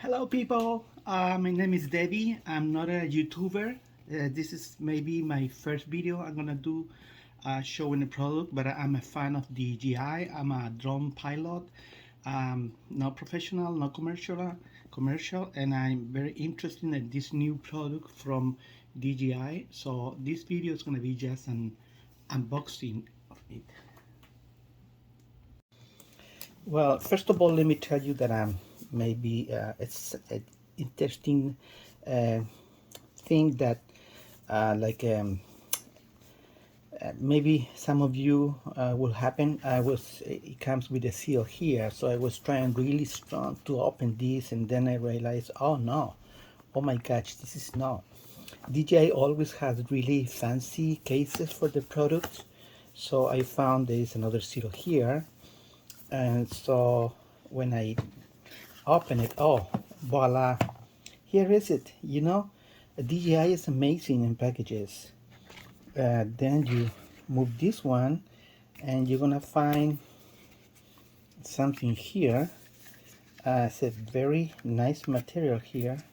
Hello people, my name is Debbie. I'm not a YouTuber. This is maybe my first video I'm gonna do showing the product, but I'm a fan of DJI. I'm a drone pilot, not professional, not commercial, and I'm very interested in this new product from DJI. So this video is gonna be just an unboxing of it. Well, first of all, let me tell you that maybe it's an interesting uh, thing that maybe some of you will happen. It comes with a seal here, so I was trying really strong to open this, and then I realized, oh no, oh my gosh, this is not. DJI always has really fancy cases for the products, so I found there is another seal here. And so when I open it, oh voila, here is it. DJI is amazing in packages. Then you move this one and you're gonna find something here. It's a very nice material here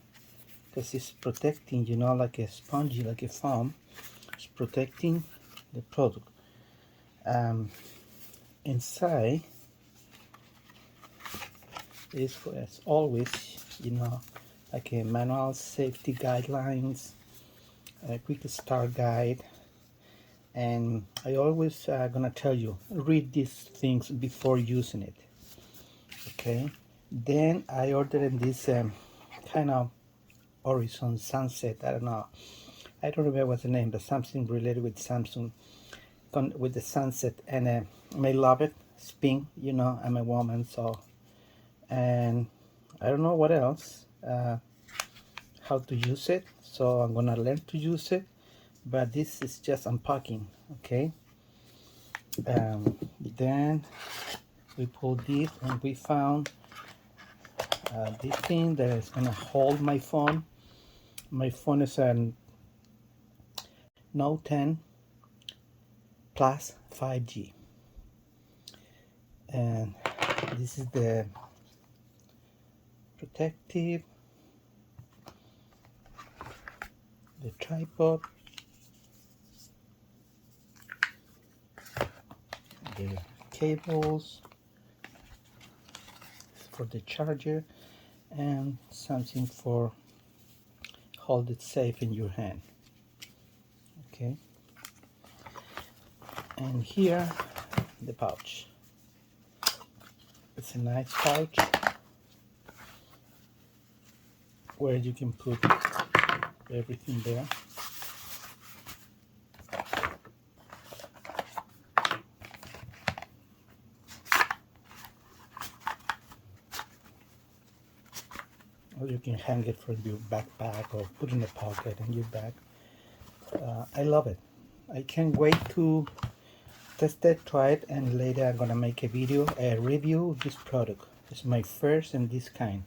because it's protecting, like a spongy, like a foam. It's protecting the product. Inside is, as always, like a manual, safety guidelines, a quick start guide, and I always gonna tell you, read these things before using it. Okay, then I ordered this kind of horizon sunset. I don't remember what's the name, but something related with Samsung, with the sunset, and I love it. It's pink, I'm a woman, so, and I don't know what else, how to use it, so I'm gonna learn to use it, but this is just unpacking. Okay, then we pulled this and we found this thing that is gonna hold my phone. My phone is a Note 10 Plus 5G, and this is the protective, the tripod, the cables for the charger, and something for hold it safe in your hand. Okay, and here the pouch. It's a nice pouch where you can put everything there. Or you can hang it from your backpack or put in a pocket in your bag. I love it. I can't wait to test it, try it, and later I'm gonna make a video, a review of this product. It's my first in this kind.